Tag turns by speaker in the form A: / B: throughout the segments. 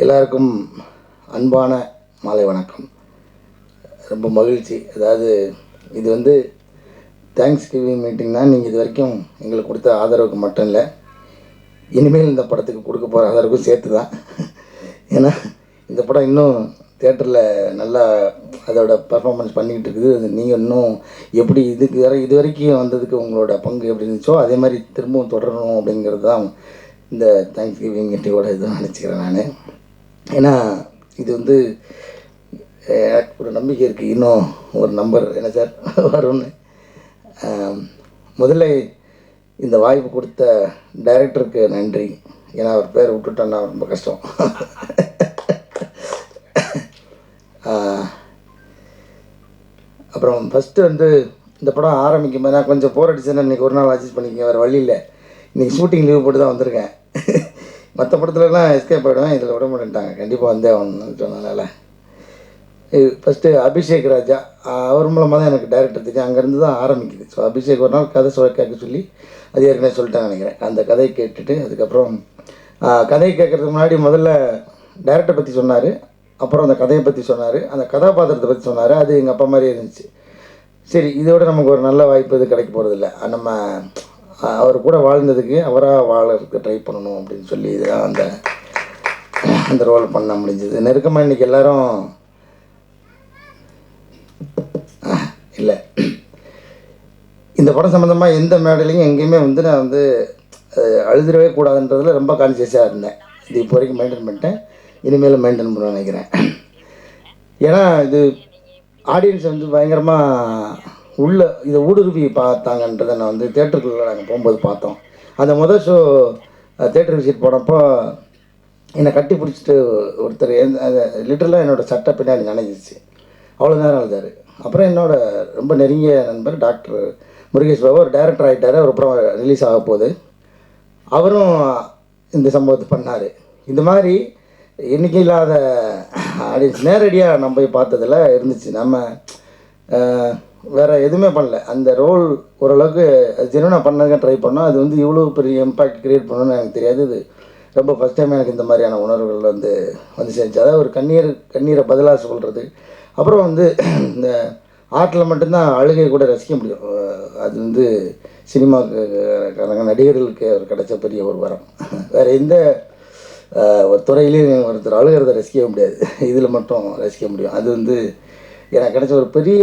A: எல்லாருக்கும் அன்பான மாலை வணக்கம். ரொம்ப மகிழ்ச்சி. அதாவது இது வந்து தேங்க்ஸ் கிவிங் மீட்டிங் தான். நீங்கள் இது வரைக்கும் எங்களுக்கு கொடுத்த ஆதரவுக்கு மட்டும் இல்லை, இனிமேல் இந்த படத்துக்கு கொடுக்க போகிற ஆதரவுக்கும் சேர்த்து தான். ஏன்னா இந்த படம் இன்னும் தியேட்டரில் நல்லா அதோட பர்ஃபார்மன்ஸ் பண்ணிக்கிட்டு இருக்குது. அது நீங்கள் இன்னும் எப்படி இது வரைக்கும் வந்ததுக்கு உங்களோட பங்கு எப்படி இருந்துச்சோ அதே மாதிரி திரும்பவும் தொடரணும் அப்படிங்கிறது தான் இந்த தேங்க்ஸ் கிவிங் மீட்டிங்கோட இதுவும் நினச்சிக்கிறேன் நான். ஏன்னா இது வந்து எனக்கு ஒரு நம்பிக்கை இருக்குது, இன்னும் ஒரு நம்பர் என்ன சார் வரும்னு. முதல்ல இந்த வாய்ப்பு கொடுத்த டைரக்டருக்கு நன்றி. ஏன்னா அவர் பேர் விட்டுட்டோன்னா ரொம்ப கஷ்டம். அப்புறம் ஃபஸ்ட்டு வந்து இந்த படம் ஆரம்பிக்கும் போது நான் கொஞ்சம் போர் அடிச்சேன்னா இன்றைக்கி ஒரு நாள் அட்ஜஸ்ட் பண்ணிக்கங்க, வேறு வழி இல்லை. இன்றைக்கி ஷூட்டிங் லீவ் போட்டு தான் வந்திருக்கேன். மற்ற படத்துலலாம் எஸ்கேப் ஆகிடுவேன், இதில் விட மாட்டேன்ட்டாங்க, கண்டிப்பாக வந்தே ஆகணும்னு சொன்னதுனால. ஃபஸ்ட்டு அபிஷேக் ராஜா, அவர் மூலமாக தான் எனக்கு டைரக்டர் தெரியும், அங்கேருந்து தான் ஆரம்பிக்குது. ஸோ அபிஷேக் ஒரு நாள் கதை கேட்க சொல்லி அது ஏற்கனவே சொல்லிட்டேன் நினைக்கிறேன். அந்த கதையை கேட்டுட்டு அதுக்கப்புறம் கதையை கேட்குறதுக்கு முன்னாடி முதல்ல டைரக்டரை பற்றி சொன்னார், அப்புறம் அந்த கதையை பற்றி சொன்னார், அந்த கதாபாத்திரத்தை பற்றி சொன்னார். அது எங்கள் அப்பா மாதிரியே இருந்துச்சு. சரி, இதோட நமக்கு ஒரு நல்ல வாய்ப்பு இது கிடைக்க போகிறதில்ல, நம்ம அவர் கூட வாழ்ந்ததுக்கு அவராக வாழறதுக்கு ட்ரை பண்ணணும் அப்படின்னு சொல்லி இதுதான் அந்த ரோல் பண்ண முடிஞ்சது. நெருக்கமாக இன்றைக்கி எல்லோரும் இல்லை, இந்த படம் சம்மந்தமாக எந்த மேடையிலையும் எங்கேயுமே வந்து நான் வந்து அழுதுடவே கூடாதுன்றதில் ரொம்ப கான்சியஸாக இருந்தேன். இது இப்போ வரைக்கும் மெயின்டைன் பண்ணிட்டேன், இனிமேல் மெயின்டைன் பண்ண நினைக்கிறேன். ஏன்னா இது ஆடியன்ஸ் வந்து பயங்கரமாக உள்ள இதை ஊடுருவி பார்த்தாங்கன்றதை நான் வந்து தேட்டருக்குள்ளே நாங்கள் போகும்போது பார்த்தோம். அந்த முதல் ஷோ தேட்டர் விசிட் போனப்போ என்னை கட்டி பிடிச்சிட்டு ஒருத்தர் லிட்டரலாக என்னோடய சட்டை பின்னாடி நினைஞ்சிச்சு, அவ்வளோ நேரம் அழுதார். அப்புறம் என்னோட ரொம்ப நெருங்கிய நண்பர் டாக்டர் முருகேஷ் பாபு, ஒரு டைரக்டர் ஆகிட்டார், ஒரு படம் ரிலீஸ் ஆக போகுது, அவரும் இந்த சம்பவத்தை பண்ணார். இந்த மாதிரி என்றைக்கும் இல்லாத ஆடியன்ஸ் நேரடியாக நம்ம போய் பார்த்ததில் இருந்துச்சு. நம்ம வேறு எதுவுமே பண்ணல, அந்த ரோல் ஓரளவுக்கு ஜெனுவனாக பண்ணதுக்கு ட்ரை பண்ணோம். அது வந்து இவ்வளோ பெரிய இம்பேக்ட் க்ரியேட் பண்ணணும்னு எனக்கு தெரியாது. இது ரொம்ப ஃபஸ்ட் டைம் எனக்கு இந்த மாதிரியான உணர்வுகள் வந்து சேர்ந்துச்சு. அதாவது ஒரு கண்ணீரை பதிலாக சொல்கிறது. அப்புறம் வந்து இந்த ஆர்ட்டில் மட்டும்தான் அழுகை கூட ரசிக்க முடியும். அது வந்து சினிமாக்காரங்க நடிகர்களுக்கு அவர் கிடைச்ச பெரிய ஒரு வரம். வேறு எந்த ஒரு துறையிலையும் ஒருத்தர் அழுகிறத ரசிக்க முடியாது, இதில் மட்டும் ரசிக்க முடியும். அது வந்து எனக்கு கிடைச்ச ஒரு பெரிய,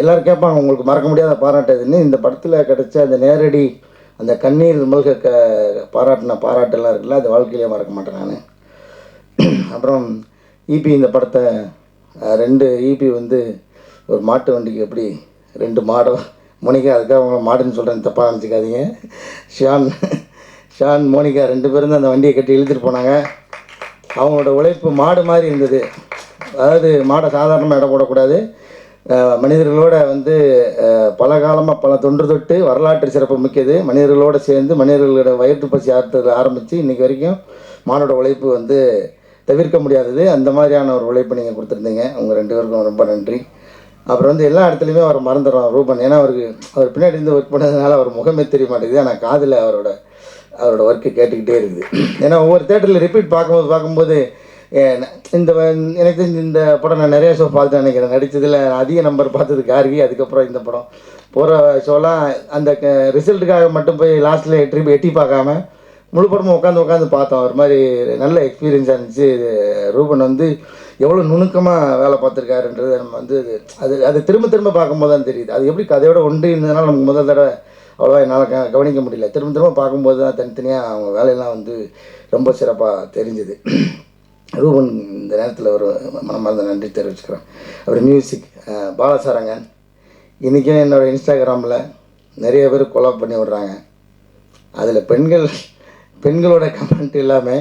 A: எல்லோரும் கேட்பாங்க உங்களுக்கு மறக்க முடியாத பாராட்டுதுன்னு. இந்த படத்தில் கிடைச்ச அந்த நேரடி அந்த கண்ணீர் மல்க பாராட்டெல்லாம் இருக்குல்ல, அது வாழ்க்கையிலே மறக்க மாட்டேன் நான். அப்புறம் ஈபி, இந்த படத்தை 2 ஈபி வந்து ஒரு மாட்டு வண்டிக்கு எப்படி 2 மாடோ மோனிகா, அதுக்காக அவங்க மாடுன்னு சொல்கிறேன், தப்பாக நினச்சிக்காதீங்க. ஷான் மோனிகா 2 பேரும் தான் அந்த வண்டியை கட்டி இழுத்துட்டு போனாங்க. அவங்களோட உழைப்பு மாடு மாதிரி இருந்தது. அதாவது மாடை சாதாரணமாக இடம் போடக்கூடாது, மனிதர்களோட வந்து பல காலமாக பல தொன்று தொட்டு வரலாற்று சிறப்பு மிக்கது. மனிதர்களோடு சேர்ந்து மனிதர்களோட வயிற்று பசி ஆறுறதுல ஆரம்பித்து இன்றைக்கி வரைக்கும் மானோட உழைப்பு வந்து தவிர்க்க முடியாதது. அந்த மாதிரியான ஒரு உழைப்பு நீங்கள் கொடுத்துருந்தீங்க, உங்கள் 2 பேருக்கும் ரொம்ப நன்றி. அப்புறம் வந்து எல்லா இடத்துலையுமே அவர் மறந்துடுறோம் ரூபன், ஏன்னா அவர் பின்னாடி இருந்து ஒர்க் பண்ணதுனால அவர் முகமே தெரிய மாட்டேங்குது. ஆனால் காதில் அவரோட ஒர்க்கு கேட்டுக்கிட்டே இருக்குது. ஏன்னா ஒவ்வொரு தேட்டரில் ரிப்பீட் பார்க்கும்போது எனக்கு இந்த படம் நான் நிறைய ஷோ பார்த்து நினைக்கிறேன். நடித்ததில் அதிக நம்பர் பார்த்தது கார்கி, அதுக்கப்புறம் இந்த படம். போகிற ஷோலாம் அந்த ரிசல்ட்டுக்காக மட்டும் போய் லாஸ்ட்டில் எட்டி பார்க்காம முழு படமும் உட்காந்து பார்த்தோம். ஒரு மாதிரி நல்ல எக்ஸ்பீரியன்ஸாக இருந்துச்சு. ரூபன் வந்து எவ்வளோ நுணுக்கமாக வேலை பார்த்துருக்காருன்றது நம்ம வந்து அது திரும்ப பார்க்கும்போது தான் தெரியுது. அது எப்படி கதையோட ஒன்றி இருந்ததுனால நமக்கு முதல் தடவை அவ்வளோவா என்னால் கவனிக்க முடியல. திரும்ப பார்க்கும்போது தான் தனித்தனியாக அவங்க வேலையெல்லாம் வந்து ரொம்ப சிறப்பாக தெரிஞ்சுது. ரூபன் இந்த நேரத்தில் ஒரு மனமார்ந்த நன்றி தெரிவிச்சுக்கிறேன். அப்புறம் மியூசிக் பாலசாரங்கன், இன்றைக்கும் என்னோடய இன்ஸ்டாகிராமில் நிறைய பேர் கொலாப் பண்ணி விடுறாங்க. அதில் பெண்களோட கமெண்ட் எல்லாமே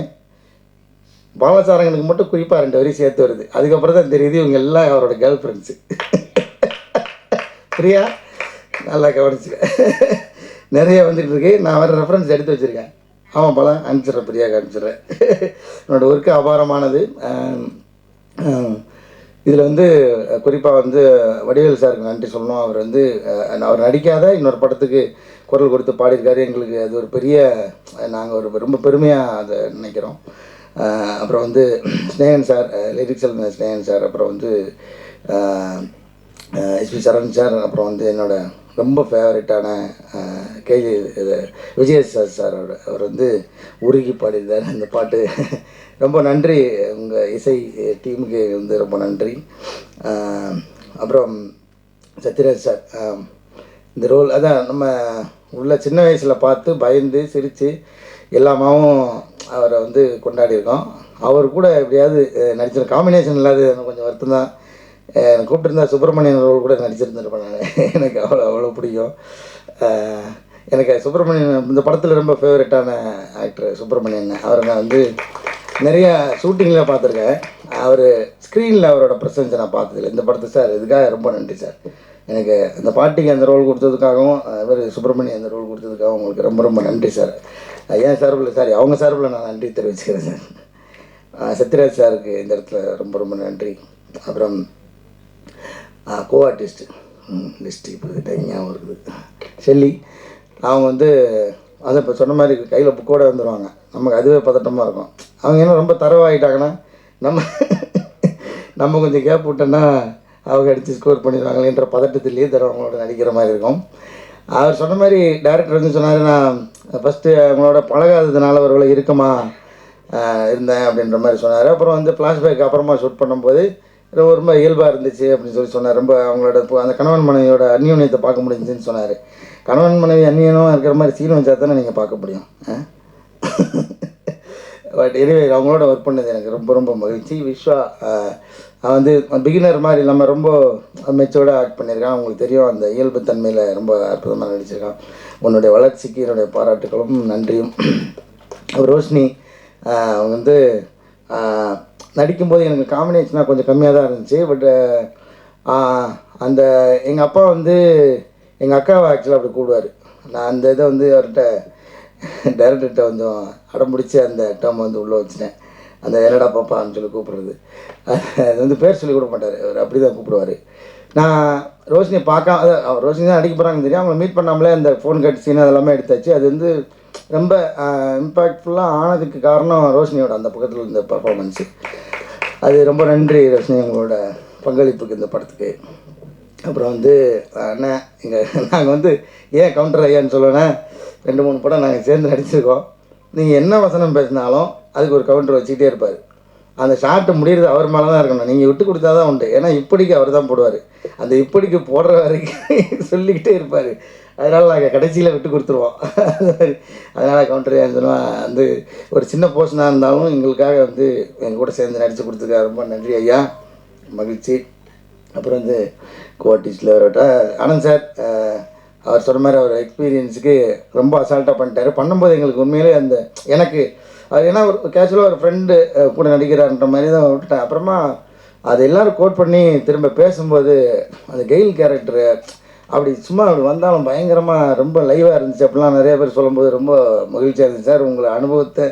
A: பாலசாரங்கனுக்கு மட்டும் குறிப்பாக 2 வரி சேர்த்து வருது. அதுக்கப்புறம் தான் தெரியுது இவங்க எல்லாம் அவரோட கேர்ள் ஃப்ரெண்ட்ஸு. பிரியா நல்லா கவனிச்சுக்க, நிறைய வந்துட்டுருக்கு. நான் வேறு ரெஃபரன்ஸ் எடுத்து வச்சுருக்கேன். ஆமாம் பல அனுப்பிச்சிட்றேன், பிரியாவுக்கு அனுப்பிச்சிட்றேன். என்னோடய ஒர்க்கு அபாரமானது. இதில் வந்து குறிப்பாக வந்து வடிவேல் சாருக்கு நன்றி சொல்லணும். அவர் வந்து அவர் நடிக்காத இன்னொரு படத்துக்கு குரல் கொடுத்து பாடியிருக்காரு. எங்களுக்கு அது ஒரு பெரிய, நாங்கள் ரொம்ப பெருமையாக அதை நினைக்கிறோம். அப்புறம் வந்து ஸ்னேகன் சார், லிரிக்ஸ் எழுதின ஸ்னேகன் சார், அப்புறம் வந்து எஸ்பி சரண் சார், அப்புறம் வந்து என்னோடய ரொம்ப ஃபேவரட்டான கேஜி இது விஜய் சார் அவர் வந்து உருகி பாடியிருந்தார் அந்த பாட்டு. ரொம்ப நன்றி உங்கள் இசை டீமுக்கு வந்து ரொம்ப நன்றி. அப்புறம் சத்யராஜ் சார் இந்த ரோல் அதான் நம்ம உள்ள சின்ன வயசில் பார்த்து பயந்து சிரித்து எல்லாமாவும் அவரை வந்து கொண்டாடியிருக்கோம். அவர் கூட எப்படியாவது நடிச்சிருக்க காம்பினேஷன் இல்லாத எனக்கு கொஞ்சம் வருத்தம் தான். எனக்கு கூப்பிட்டுருந்தா சுப்பிரமணியன் ரோல் கூட நடிச்சிருந்துருப்பேன் நான். எனக்கு அவ்வளோ பிடிக்கும். எனக்கு சுப்பிரமணியன் இந்த படத்தில் ரொம்ப ஃபேவரட்டான ஆக்டர் சுப்பிரமணியன். அவரை நான் வந்து நிறையா ஷூட்டிங்கில் பார்த்துருக்கேன். அவர் ஸ்க்ரீனில் அவரோட ப்ரெசன்ஸை நான் பார்த்ததில்லை. இந்த படத்தை சார் இதுக்காக ரொம்ப நன்றி சார். எனக்கு அந்த பாட்டிக்கு அந்த ரோல் கொடுத்ததுக்காகவும் இவர் சுப்பிரமணியன் அந்த ரோல் கொடுத்ததுக்காகவும் உங்களுக்கு ரொம்ப ரொம்ப நன்றி சார். ஏன் சார்பில் சாரி அவங்க சார்பில் நான் நன்றி தெரிவிச்சுக்கிறேன் சார். சத்யராஜ் சாருக்கு இந்த இடத்துல ரொம்ப ரொம்ப நன்றி. அப்புறம் கோ ஆர்டிஸ்ட்டு லிஸ்ட்டு இப்போ ஞாபகம் இருக்குது ஷெல்லி. அவங்க வந்து அதை இப்போ சொன்ன மாதிரி கையில் புக்கோடு வந்துடுவாங்க. நமக்கு அதுவே பதட்டமாக இருக்கும். அவங்க என்ன ரொம்ப தரவாகிட்டாங்கன்னா நம்ம கொஞ்சம் கேப் விட்டோன்னா அவங்க அடித்து ஸ்கோர் பண்ணிடுவாங்களேன்ற பதட்டத்திலேயே தரவங்களோட நடிக்கிற மாதிரி இருக்கும். அவர் சொன்ன மாதிரி டைரக்டர் வந்து சொன்னார், நான் ஃபஸ்ட்டு அவங்களோட பழகாததுனால அவர்களை இறுக்கமாக இருந்தேன் அப்படின்ற மாதிரி சொன்னார். அப்புறம் வந்து ஃப்ளாஷ்பேக் அப்புறமா ஷூட் பண்ணும்போது ரொம்ப இயல்பாக இருந்துச்சு அப்படின்னு சொன்னார். ரொம்ப அவங்களோட அந்த கணவன் மனைவியோட அந்யோன்யத்தை பார்க்க முடிஞ்சுன்னு சொன்னார். கணவன் மனைவி அந்நியனும் இருக்கிற மாதிரி சீன் வச்சா தானே நீங்கள் பார்க்க முடியும். பட் எனிவே அவங்களோட ஒர்க் பண்ணது எனக்கு ரொம்ப ரொம்ப மகிழ்ச்சி. விஸ்வா வந்து பிகினர் மாதிரி இல்லாமல் ரொம்ப மெச்சோர்டாக ஆக்ட் பண்ணியிருக்கான். அவங்களுக்கு தெரியும் அந்த இயல்புத்தன்மையில் ரொம்ப அற்புதமாக நடிச்சிருக்கான். உன்னுடைய வளர்ச்சிக்கு என்னுடைய பாராட்டுகளும் நன்றியும். ரோஷினி அவங்க வந்து நடிக்கும்போது எனக்கு காம்பினேஷனாக கொஞ்சம் கம்மியாக தான் இருந்துச்சு. பட் அந்த எங்கள் அப்பா வந்து எங்கள் அக்காவை ஆக்சுவலாக அப்படி கூடுவார். நான் அந்த இதை வந்து அவர்கிட்ட டைரக்டர்கிட்ட கொஞ்சம் அடம்பிடிச்சி அந்த டேர்ம் வந்து உள்ளே வச்சுட்டேன். அந்த என்னடா பாப்பான்னு சொல்லி கூப்பிட்றது, அது வந்து பேர் சொல்லி கொடுக்க மாட்டார், அவர் அப்படி தான் கூப்பிடுவார். நான் ரோஷினியை பார்க்காம ரோஷினி தான் நடிக்க போகிறாங்கன்னு தெரியும். அவங்களை மீட் பண்ணாமலே அந்த ஃபோன் கட் சீன் அதெல்லாமே எடுத்தாச்சு. அது வந்து ரொம்ப இம்பேக்ட்ஃபுல்லாக ஆனதுக்கு காரணம் ரோஷினியோட அந்த பக்கத்தில் இருந்த பர்ஃபார்மன்ஸு. அது ரொம்ப நன்றி ரோஷினி உங்களோட பங்களிப்புக்கு இந்த படத்துக்கு. அப்புறம் வந்து அண்ணன் நாங்கள் வந்து ஏன் கவுண்டர் ஐயான்னு சொல்லுவேன்னா, 2-3 படம் நாங்கள் சேர்ந்து நடிச்சிருக்கோம். நீங்கள் என்ன வசனம் பேசினாலும் அதுக்கு ஒரு கவுண்டர் வச்சுக்கிட்டே இருப்பார். அந்த ஷார்ட்டு முடிகிறது அவர் மேலே தான் இருக்கணும். நீங்கள் விட்டு கொடுத்தா தான் உண்டு. ஏன்னா இப்படிக்கு அவர் தான் போடுவார். அந்த இப்படிக்கு போடுற வரைக்கும் சொல்லிக்கிட்டே இருப்பார். அதனால் நாங்கள் கடைசியில் விட்டு கொடுத்துருவோம். அதனால் கவுண்டர் ஏன்னு வந்து ஒரு சின்ன போர்ஷனாக இருந்தாலும் எங்களுக்காக வந்து எங்கள் கூட சேர்ந்து நடித்து கொடுத்துருக்காரு. ரொம்ப நன்றி ஐயா, மகிழ்ச்சி. அப்புறம் வந்து கோஆர்டிஸ்டில் வரட்ட ஆனந்த் சார், அவர் சொன்ன மாதிரி அவர் எக்ஸ்பீரியன்ஸுக்கு ரொம்ப அசால்ட்டாக பண்ணிட்டார். பண்ணும்போது எங்களுக்கு உண்மையிலே அந்த எனக்கு அது ஏன்னா ஒரு கேஷுவலாக ஒரு ஃப்ரெண்டு கூட நடிக்கிறார்ன்ற மாதிரி தான் விட்டுட்டேன். அப்புறமா அது எல்லோரும் கோட் பண்ணி திரும்ப பேசும்போது அந்த கெயில் கேரக்டரு அப்படி சும்மா அப்படி வந்தாலும் பயங்கரமாக ரொம்ப லைவாக இருந்துச்சு. அப்படிலாம் நிறைய பேர் சொல்லும்போது ரொம்ப மகிழ்ச்சியாக இருந்துச்சு சார். உங்களை அனுபவத்தை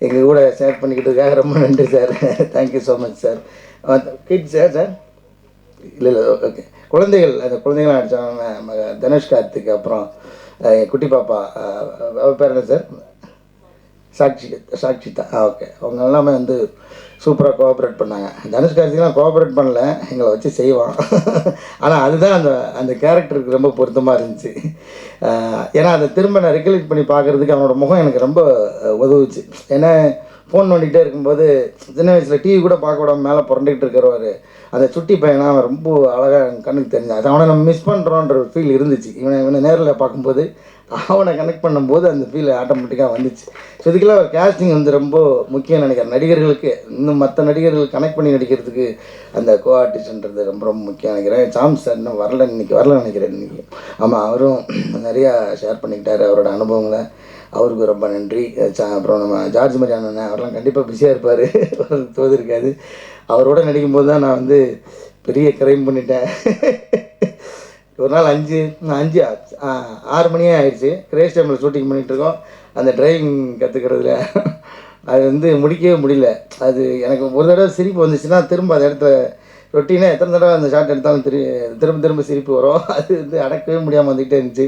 A: எங்கள் கூட ஷேர் பண்ணிக்கிட்டதுக்காக ரொம்ப நன்றி sir. Thank you so much sir. Kids sir இல்லை ஓகே குழந்தைகள், அந்த குழந்தைகளாம் நடித்தாங்க தனுஷ் கார்த்திக், அப்புறம் குட்டி பாப்பா அவள் பேர் என்ன சார், சாக்ஷிதா ஓகே. அவங்க எல்லாமே வந்து சூப்பராக கோஆப்ரேட் பண்ணாங்க. தனுஷ் கார்த்திக்லாம் கோஆப்ரேட் பண்ணல, எங்களை வச்சு செய்வான். ஆனால் அதுதான் அந்த கேரக்டருக்கு ரொம்ப பொருத்தமாக இருந்துச்சு. ஏன்னா அதை திரும்ப நான் ரெக்கலெக்ட் பண்ணி பார்க்குறதுக்கு அவனோட முகம் எனக்கு ரொம்ப உதவுச்சு. ஏன்னா ஃபோன் நோண்டிகிட்டே இருக்கும்போது சின்ன வயசில் டிவி கூட பார்க்க விடாமல் மேலே புரண்டிக்கிட்டு இருக்கிறவர் அந்த சுட்டி பையனை அவன் ரொம்ப அழகாக கண்ணுக்கு தெரிஞ்சான். அது அவனை நம்ம மிஸ் பண்ணுறோன்ற ஒரு ஃபீல் இருந்துச்சு. இவனை நேரில் பார்க்கும்போது அவனை கனெக்ட் பண்ணும்போது அந்த ஃபீல் ஆட்டோமேட்டிக்காக வந்துச்சு. ஸோ இதுக்கெல்லாம் ஒரு கேஸ்டிங் வந்து ரொம்ப முக்கியம் நினைக்கிறேன். நடிகர்களுக்கு இன்னும் மற்ற நடிகர்கள் கனெக்ட் பண்ணி நடிக்கிறதுக்கு அந்த கோ ஆர்டிஸ்ட்ன்றது ரொம்ப ரொம்ப முக்கியம் நினைக்கிறேன். சாம்ஸ் சார் இன்னும் வரல நினைக்கிறேன் இன்றைக்கி. ஆமாம், அவரும் நிறையா ஷேர் பண்ணிக்கிட்டார் அவரோட அனுபவங்களை. அவருக்கு ரொம்ப நன்றி. அப்புறம் நம்ம ஜார்ஜ் மரி அண்ணன் அவரெல்லாம் கண்டிப்பாக பிஸியாக இருப்பார், தோதிருக்காது. அவரோட நடிக்கும்போது தான் நான் வந்து பெரிய கிரைம் பண்ணிட்டேன். ஒரு நாள் 6 மணியே ஆயிடுச்சு. கிரேஸ் டைமில் ஷூட்டிங் பண்ணிகிட்ருக்கோம். அந்த டிரைவிங் கற்றுக்கிறதுல அது வந்து முடிக்கவே முடியல. அது எனக்கு ஒரு தடவை சிரிப்பு வந்துச்சுன்னா திரும்ப அந்த இடத்துல ரொட்டீனாக எத்தனை தடவை அந்த ஷாட் எடுத்தாலும் திரும்ப திரும்ப சிரிப்பு வரும். அது வந்து அடக்கவே முடியாமல் வந்துக்கிட்டே இருந்துச்சு.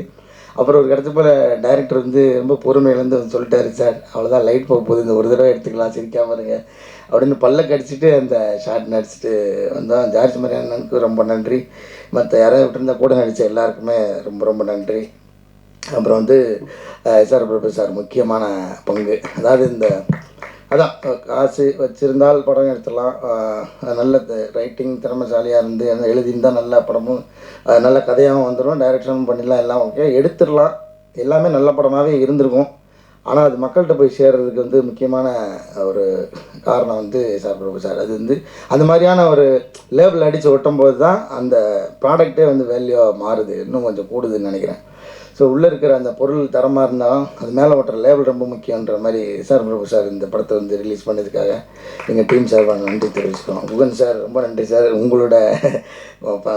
A: அப்புறம் ஒரு இடத்து போல் டைரக்டர் வந்து ரொம்ப பொறுமையிலேருந்து வந்து சொல்லிட்டாரு, சார் அவ்வளோதான் லைட் போக போகுது, இந்த ஒரு தடவை எடுத்துக்கலாம், சிரிக்காம இருங்க அப்படின்னு பல்ல கடிச்சிட்டு அந்த ஷார்ட் நடிச்சிட்டு வந்தோம். ஜார்ஜ் மரியானனுக்கு ரொம்ப நன்றி. மற்ற யாராவது விட்டுருந்தா கூட நடித்த எல்லாருக்குமே ரொம்ப ரொம்ப நன்றி. அப்புறம் வந்து எஸ்ஆர் பிரபு சார் முக்கியமான பங்கு. அதாவது இந்த அதான் காசு வச்சுருந்தால் படம் எடுத்துடலாம், நல்ல ரைட்டிங் திறமைசாலியாக இருந்து எழுதியிருந்தால் நல்ல படமும் நல்ல கதையாகவும் வந்துடும், டைரக்ஷனும் பண்ணிடலாம், எல்லாம் ஓகே எடுத்துடலாம், எல்லாமே நல்ல படமாகவே இருந்திருக்கும். ஆனால் அது மக்கள்கிட்ட போய் சேர்றதுக்கு வந்து முக்கியமான ஒரு காரணம் வந்து எஸ்ஆர் பிரபு சார். அது வந்து அந்த மாதிரியான ஒரு லேபிள் அடித்து ஒட்டும்போது தான் அந்த ப்ராடக்டே வந்து வேல்யூவாக மாறுது, இன்னும் கொஞ்சம் கூடுதுன்னு நினைக்கிறேன். ஸோ உள்ளே இருக்கிற அந்த பொருள் தரமாக இருந்தாலும் அது மேலே ஓட்டுற லேபிள் ரொம்ப முக்கியன்ற மாதிரி எஸ்ஆர் பிரபு சார் இந்த படத்தை வந்து ரிலீஸ் பண்ணதுக்காக எங்கள் டீம் சார்பாக நன்றி தெரிவிச்சுக்கிறோம். குகன் சார் ரொம்ப நன்றி சார். உங்களோட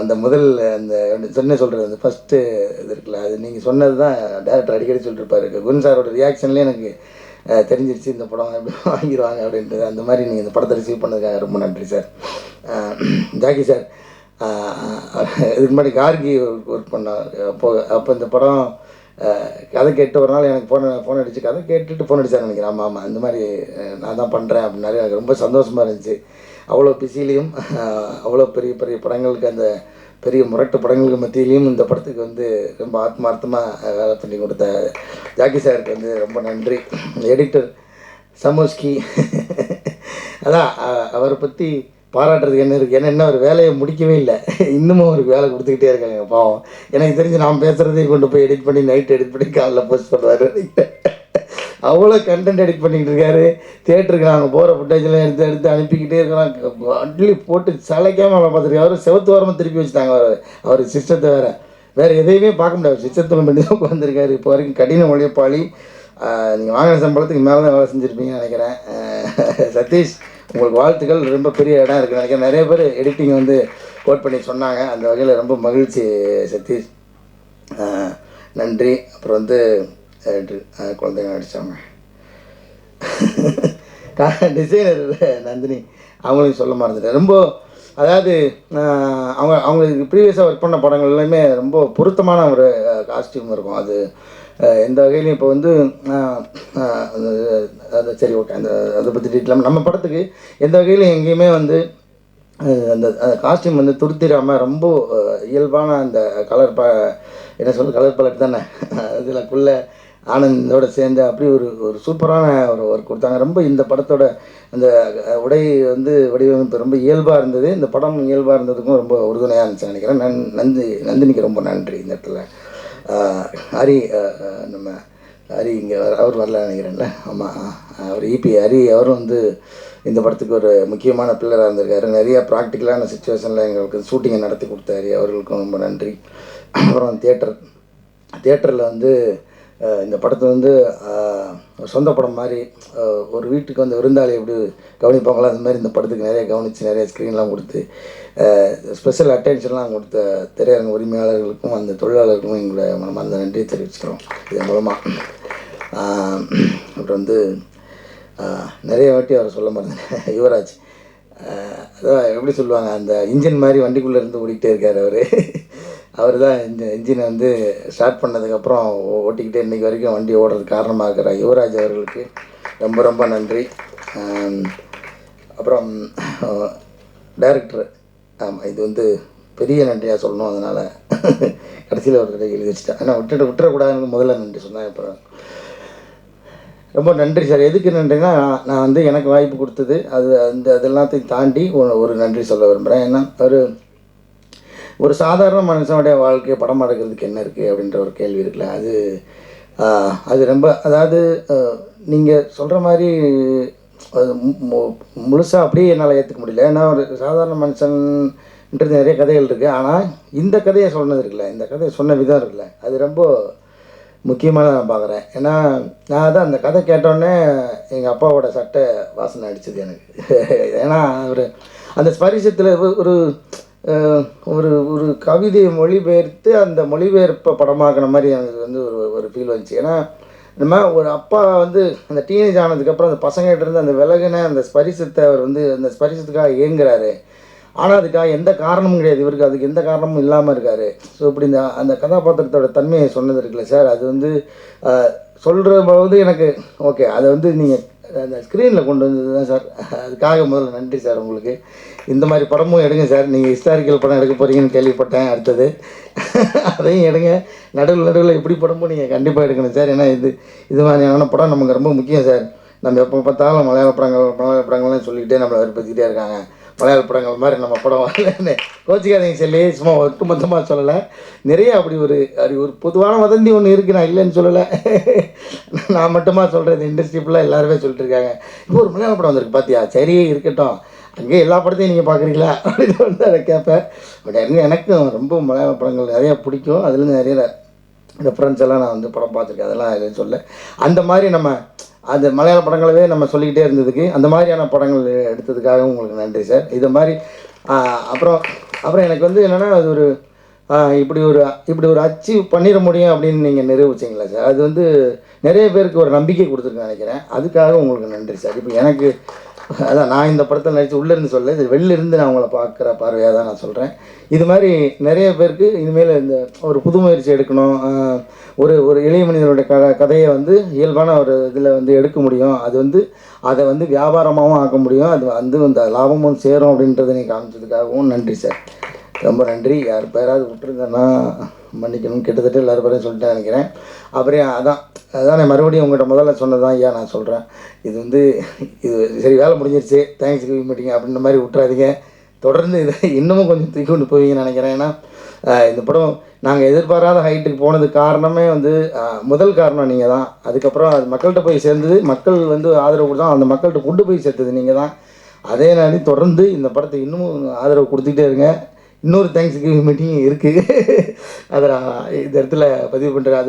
A: அந்த முதல் அந்த சொன்ன சொல்கிறது அந்த ஃபஸ்ட்டு இது இருக்குல்ல, அது நீங்கள் சொன்னது தான் டேரக்டர் அடிக்கடி சொல்லியிருப்பாரு. குகன் சாரோட ரியாக்ஷன்லேயே எனக்கு தெரிஞ்சிருச்சு இந்த படம் எப்படி வாங்கிடுவாங்க அப்படின்றது. அந்த மாதிரி நீங்கள் இந்த படத்தை ரிசீவ் பண்ணதுக்காக ரொம்ப நன்றி சார். ஜாக்கி சார் இதுக்கு முன்னாடி கார்கி ஒர்க் பண்ணார். அப்போ இந்த படம் கதை கேட்டு ஒரு நாள் எனக்கு ஃபோன் அடிச்சு கதை கேட்டுட்டு ஃபோன் அடிச்சார் நினைக்கிறேன். ஆமாம் ஆமாம், இந்த மாதிரி நான் தான் பண்ணுறேன் அப்படின்னாரு. எனக்கு ரொம்ப சந்தோஷமாக இருந்துச்சு. அவ்வளோ பிஸிலையும் அவ்வளோ பெரிய பெரிய படங்களுக்கு அந்த பெரிய முரட்டு படங்களுக்கு மத்தியிலையும் இந்த படத்துக்கு வந்து ரொம்ப ஆத்மார்த்தமாக வேலை பண்ணி கொடுத்த ஜாக்கி சாருக்கு வந்து ரொம்ப நன்றி. எடிட்டர் சமோஸ்கி அதான் அவரை பற்றி பாராட்டுறதுக்கு என்ன இருக்குது, ஏன்னா என்ன ஒரு வேலையை முடிக்கவே இல்லை, இன்னமும் அவருக்கு வேலை கொடுத்துக்கிட்டே இருக்காங்க பாவம். எனக்கு தெரிஞ்சு நான் பேசுகிறதையும் கொண்டு போய் எடிட் பண்ணி நைட் எடிட் பண்ணி காலைல போஸ்ட் பண்ணுவார். அவ்வளோ கண்டென்ட் எடிட் பண்ணிக்கிட்டு இருக்காரு. தேட்டருக்கு நாங்கள் போகிற ஃபுட்டேஜெலாம் எடுத்து எடுத்து அனுப்பிக்கிட்டே இருக்கிறோம். அட்லி போட்டு சளைக்காமல் அவளை பார்த்துருக்காரு. அவர் செவத்து வாரமாக திருப்பி வச்சுட்டாங்க அவர் சிஸ்டத்தை வேறு எதையுமே பார்க்க முடியாது, சிஸ்டத்தில் பண்ணி தான் உட்காந்துருக்காரு. இப்போ வரைக்கும் கடின உழைப்பாளி. நீங்கள் வாங்கின சம்பளத்துக்கு மேலே தான் வேலை செஞ்சுருப்பீங்கன்னு நினைக்கிறேன். சதீஷ் உங்களுக்கு வாழ்த்துக்கள். ரொம்ப பெரிய இடம் இருக்குன்னு நினைக்கிறேன். நிறைய பேர் எடிட்டிங் வந்து கோட் பண்ணி சொன்னாங்க. அந்த வகையில் ரொம்ப மகிழ்ச்சி சதீஷ், நன்றி. அப்புறம் வந்து குழந்தைங்க நடித்தாங்க டிசைனர் நந்தினி, அவங்களையும் சொல்ல மறந்துட்டேன். ரொம்ப அதாவது அவங்களுக்கு ப்ரீவியஸாக ஒர்க் பண்ண படங்கள் எல்லாமே ரொம்ப பொருத்தமான ஒரு காஸ்டியூம் இருக்கும். அது எந்த வகையிலையும் இப்போ வந்து அது சரி ஓகே, அதை பற்றி டீட்டெயிலாக நம்ம படத்துக்கு எந்த வகையிலும் எங்கேயுமே வந்து அந்த காஸ்டியூம் வந்து துருத்திராமல் ரொம்ப இயல்பான அந்த கலர் என்ன சொல்கிறது கலர் பலட் தானே, இதுலக்குள்ளே ஆனந்தோடு சேர்ந்து அப்படி ஒரு சூப்பரான ஒரு ஒர்க் கொடுத்தாங்க. ரொம்ப இந்த படத்தோட அந்த உடை வந்து வடிவமைப்பு ரொம்ப இயல்பாக இருந்தது. இந்த படம் இயல்பாக இருந்ததுக்கும் ரொம்ப உறுதுணையாக இருந்துச்சு நினைக்கிறேன். நந்தினிக்கு ரொம்ப நன்றி. இந்த இடத்துல ஹரி, நம்ம ஹரி இங்கே அவர் வரல நினைக்கிறேன்ல, ஆமாம் அவர் இபி ஹரி, அவரும் வந்து இந்த படத்துக்கு ஒரு முக்கியமான பில்லராக இருந்திருக்காரு. நிறையா ப்ராக்டிக்கலான சுச்சுவேஷனில் எங்களுக்கு ஷூட்டிங்கை நடத்தி கொடுத்தாரு, அவர்களுக்கும் ரொம்ப நன்றி. அப்புறம் தியேட்டரில் வந்து இந்த படத்தை வந்து சொந்த படம் மாதிரி ஒரு வீட்டுக்கு வந்து விருந்தாளி எப்படி கவனிப்பாங்களோ அந்த மாதிரி இந்த படத்துக்கு நிறைய கவனித்து நிறைய ஸ்க்ரீன்லாம் கொடுத்து ஸ்பெஷல் அட்டென்ஷன்லாம் கொடுத்த திரையரங்க உரிமையாளர்களுக்கும் அந்த தொழிலாளர்களுக்கும் எங்களை மனமார்ந்த நன்றியை தெரிவிச்சுக்கிறோம் இதன் மூலமாக. அப்புறம் வந்து நிறைய வாட்டி அவர் சொல்ல மறந்தேன், யுவராஜ். அதான் எப்படி சொல்லுவாங்க, அந்த இன்ஜின் மாதிரி வண்டிக்குள்ளே இருந்து ஓடிக்கிட்டே இருக்கார் அவர் தான் இந்த இன்ஜினை வந்து ஸ்டார்ட் பண்ணதுக்கப்புறம் ஓட்டிக்கிட்டே இன்றைக்கி வரைக்கும் வண்டி ஓடுறதுக்கு காரணமாக இருக்கிற யுவராஜ் அவர்களுக்கு ரொம்ப ரொம்ப நன்றி. அப்புறம் டைரக்டர், ஆமாம் இது வந்து பெரிய நன்றியாக சொல்லணும், அதனால் கடைசியில் ஒரு கடை எழுதி வச்சுட்டேன். ஆனால் விட்டுறக்கூடாதுன்னு முதல்ல நன்றி சொன்னேன். அப்புறம் ரொம்ப நன்றி சார். எதுக்கு நன்றினா, நான் வந்து எனக்கு வாய்ப்பு கொடுத்தது அது எல்லாத்தையும் தாண்டி ஒரு நன்றி சொல்ல விரும்புகிறேன். ஏன்னா ஒரு சாதாரண மனுஷனுடைய வாழ்க்கையை படம் எடுக்கிறதுக்கு என்ன இருக்குது அப்படின்ற ஒரு கேள்வி இருக்குல்ல, அது ரொம்ப அதாவது நீங்கள் சொல்கிற மாதிரி அது முழுசாக அப்படியே என்னால் ஏற்றுக்க முடியல. ஏன்னா ஒரு சாதாரண மனுஷன்ன்றது நிறைய கதைகள் இருக்குது. ஆனால் இந்த கதையை சொன்னது இருக்குல்ல, இந்த கதையை சொன்ன விதம் இருக்குல்ல, அது ரொம்ப முக்கியமாக நான் பார்க்குறேன். ஏன்னா நான் தான் அந்த கதை கேட்டோடனே எங்கள் அப்பாவோட சட்டை வாசனை அடிச்சது எனக்கு. ஏன்னா அந்த ஸ்பரிசத்தில் ஒரு ஒரு கவிதையை மொழிபெயர்த்து அந்த மொழிபெயர்ப்பை படமாக்கின மாதிரி எனக்கு வந்து ஒரு ஃபீல் வந்துச்சு. ஏன்னா நம்ம ஒரு அப்பா வந்து அந்த டீனேஜ் ஆனதுக்கப்புறம் அந்த பசங்கிட்ட இருந்து அந்த விலகின அந்த ஸ்பரிசத்தை அவர் வந்து அந்த ஸ்பரிசத்துக்காக இயங்குறாரு. ஆனால் அதுக்காக எந்த காரணமும் கிடையாது, இவருக்கு அதுக்கு எந்த காரணமும் இல்லாமல் இருக்கார். ஸோ இப்படி அந்த கதாபாத்திரத்தோட தன்மையை சொன்னது இருக்குல்ல சார், அது வந்து சொல்கிற போது எனக்கு ஓகே, அதை வந்து நீங்கள் அந்த ஸ்க்ரீனில் கொண்டு வந்தது தான் சார். அதுக்காக முதல்ல நன்றி சார் உங்களுக்கு. இந்த மாதிரி படமும் எடுங்க சார். நீங்கள் ஹிஸ்டாரிக்கல் படம் எடுக்க போகிறீங்கன்னு கேள்விப்பட்டேன். அடுத்தது அதையும் எடுங்க. நடுவில் இப்படி படமும் நீங்கள் கண்டிப்பாக எடுக்கணும் சார். ஏன்னா இது மாதிரியான படம் நமக்கு ரொம்ப முக்கியம் சார். நம்ம எப்போ பார்த்தாலும் மலையாள படங்கள்னு சொல்லிக்கிட்டே நம்மளை வெறுப்பேற்றிக்கிட்டே இருக்காங்க. மலையாள படங்கள் மாதிரி நம்ம படம் வரலன்னு கோச்சிக்காதீங்க சொல்லி சும்மா ஒட்டு மொத்தமாக சொல்லலை. நிறைய அப்படி ஒரு பொதுவான வதந்தி ஒன்று இருக்குது, நான் இல்லைன்னு சொல்லலை. நான் மட்டுமா சொல்கிறது, இண்டஸ்ட்ரி ஃபுல்லாக எல்லாருமே சொல்லிட்டு இருக்காங்க. இப்போ ஒரு மலையாள படம் வந்திருக்கு பார்த்தியா, சரி இருக்கட்டும், அங்கேயே எல்லா படத்தையும் நீங்கள் பார்க்குறீங்களா அப்படின்னு வந்து அதை கேட்பேன். பட் எனக்கும் ரொம்ப மலையாள படங்கள் நிறையா பிடிக்கும். அதுலேருந்து நிறைய ரெஃபரன்ஸ் எல்லாம் நான் வந்து படம் பார்த்துருக்கேன், அதெல்லாம் இல்லைன்னு சொல்ல. அந்த மாதிரி நம்ம அந்த மலையாள படங்களவே நம்ம சொல்லிக்கிட்டே இருந்ததுக்கு, அந்த மாதிரியான படங்கள் எடுத்ததுக்காகவும் உங்களுக்கு நன்றி சார். இது மாதிரி அப்புறம் எனக்கு வந்து என்னென்னா, அது ஒரு இப்படி ஒரு அச்சீவ் பண்ணிட முடியும் அப்படின்னு நீங்கள் நிரூபிச்சிங்களா சார். அது வந்து நிறைய பேருக்கு ஒரு நம்பிக்கை கொடுத்துருக்குன்னு நினைக்கிறேன். அதுக்காக உங்களுக்கு நன்றி சார். இப்போ எனக்கு அதான் நான் இந்த படத்தில் நடித்து உள்ளேருந்து சொல்ல, இது வெளிலிருந்து நான் உங்களை பார்க்குற பார்வையாக தான் நான் சொல்கிறேன். இது மாதிரி நிறைய பேருக்கு இனிமேல் இந்த ஒரு புது முயற்சி எடுக்கணும், ஒரு எளிய மனிதனுடைய கதையை வந்து இயல்பான ஒரு இதில் வந்து எடுக்க முடியும், அது வந்து அதை வந்து வியாபாரமாகவும் ஆக்க முடியும், அது வந்து அந்த லாபமும் சேரும் அப்படின்றத நீங்கள் காமிச்சதுக்காகவும் நன்றி சார். ரொம்ப நன்றி. யார் பேராவது விட்டுருந்தேன்னா மன்னிக்கணும். கிட்டத்தட்ட எல்லாரும் பேரையும் சொல்லிட்டு நினைக்கிறேன். அப்புறம் அதான் நான் மறுபடியும் உங்கள்கிட்ட முதல்ல சொன்னது தான் ஐயா நான் சொல்கிறேன். இது சரி, வேலை முடிஞ்சிருச்சு, தேங்க்ஸ் கிவிங் மீட்டிங் அப்படின்ற மாதிரி விட்டுறாதீங்க. தொடர்ந்து இதை இன்னமும் கொஞ்சம் தூக்கி கொண்டு போவீங்கன்னு நினைக்கிறேன். ஏன்னா இந்த படம் நாங்கள் எதிர்பாராத ஹைட்டுக்கு போனதுக்கு காரணமே வந்து முதல் காரணம் நீங்கள் தான். அதுக்கப்புறம் அது மக்கள்கிட்ட போய் சேர்ந்தது, மக்கள் வந்து ஆதரவு கொடுத்தா, அந்த மக்கள்கிட்ட கொண்டு போய் சேர்த்தது நீங்கள் தான். அதே நாளே தொடர்ந்து இந்த படத்தை இன்னமும் ஆதரவு கொடுத்துக்கிட்டே இருங்க. இன்னொரு தேங்க்ஸ் கிவிங் மீட்டிங் இருக்குது, அதை நான் இந்த இடத்துல பதிவு பண்ணுறேன்.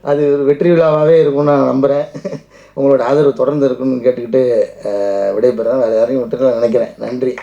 A: அது ஒரு வெற்றி விழாவாகவே இருக்கும்னு நான் நம்புகிறேன். உங்களோட ஆதரவு தொடர்ந்து இருக்குன்னு கேட்டுக்கிட்டு விடைபெறேன். வேறு யாரையும் விட்டுட்டு நினைக்கிறேன். நன்றி.